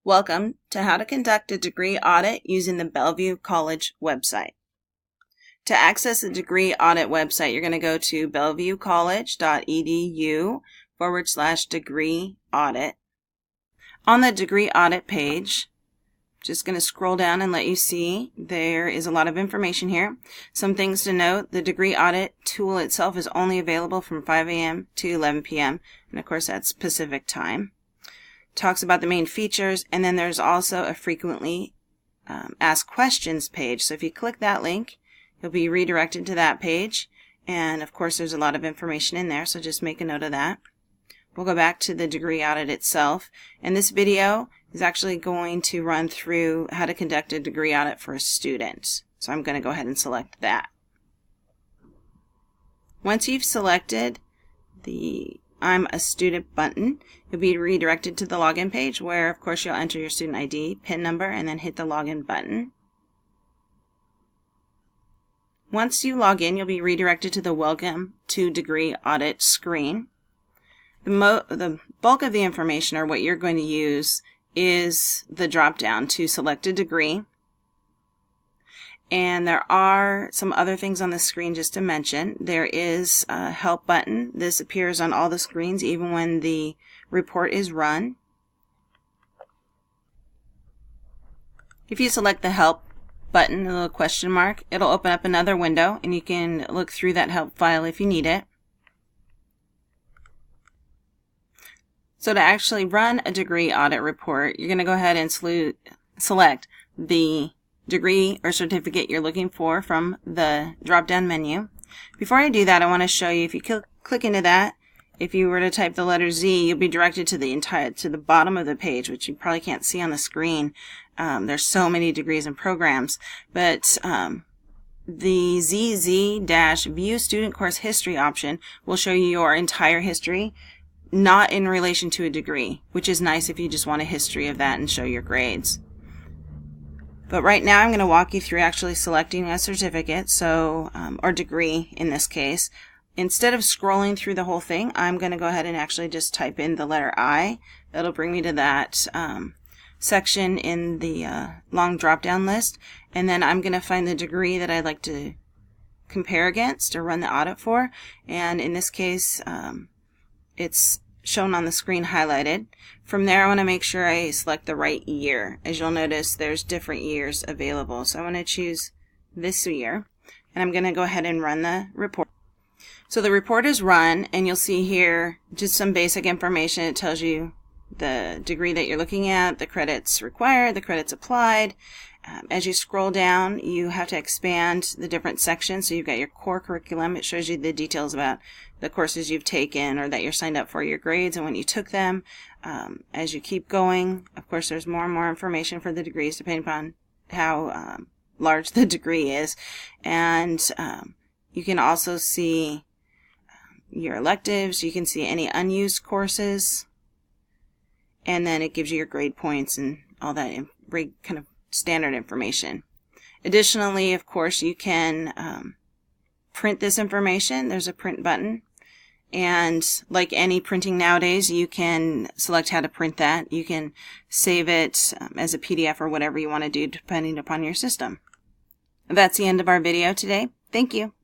Welcome to How to Conduct a Degree Audit using the Bellevue College website. To access the Degree Audit website, you're going to go to bellevuecollege.edu/degree audit. On the Degree Audit page, just going to scroll down and let you see there is a lot of information here. Some things to note: the Degree Audit tool itself is only available from 5 a.m. to 11 p.m. and of course that's Pacific time. Talks about the main features, and then there's also a frequently asked questions page. So if you click that link, you'll be redirected to that page, and of course there's a lot of information in there, so just make a note of that. We'll go back to the degree audit itself, and this video is actually going to run through how to conduct a degree audit for a student. So I'm going to go ahead and select that. Once you've selected the I'm a student button, you'll be redirected to the login page where of course you'll enter your student ID, PIN number, and then hit the login button. Once you log in, you'll be redirected to the Welcome to Degree Audit screen. The bulk of the information, or what you're going to use, is the drop down to select a degree. And there are some other things on the screen just to mention. There is a help button. This appears on all the screens even when the report is run. If you select the help button, a little question mark, it'll open up another window and you can look through that help file if you need it. So to actually run a degree audit report, you're going to go ahead and select the degree or certificate you're looking for from the drop-down menu. Before I do that, I want to show you, if you click into that, if you were to type the letter Z, you'll be directed to the bottom of the page, which you probably can't see on the screen. There's so many degrees and programs, but the ZZ-View Student Course History option will show you your entire history, not in relation to a degree, which is nice if you just want a history of that and show your grades. But right now I'm going to walk you through actually selecting a certificate, or degree in this case. Instead of scrolling through the whole thing, I'm going to go ahead and actually just type in the letter I. That'll bring me to that section in the long drop-down list. And then I'm going to find the degree that I'd like to compare against or run the audit for. And in this case, it's shown on the screen highlighted. From there, I want to make sure I select the right year. As you'll notice, there's different years available. So I want to choose this year, and I'm going to go ahead and run the report. So the report is run, and you'll see here just some basic information. It tells you the degree that you're looking at, the credits required, the credits applied. As you scroll down, you have to expand the different sections. So you've got your core curriculum. It shows you the details about the courses you've taken or that you're signed up for, your grades and when you took them. As you keep going, of course, there's more and more information for the degrees depending upon how large the degree is. And you can also see your electives. You can see any unused courses. And then it gives you your grade points and all that kind of standard information. Additionally, of course, you can print this information. There's a print button, and like any printing nowadays, you can select how to print that. You can save it as a PDF or whatever you want to do depending upon your system. That's the end of our video today. Thank you.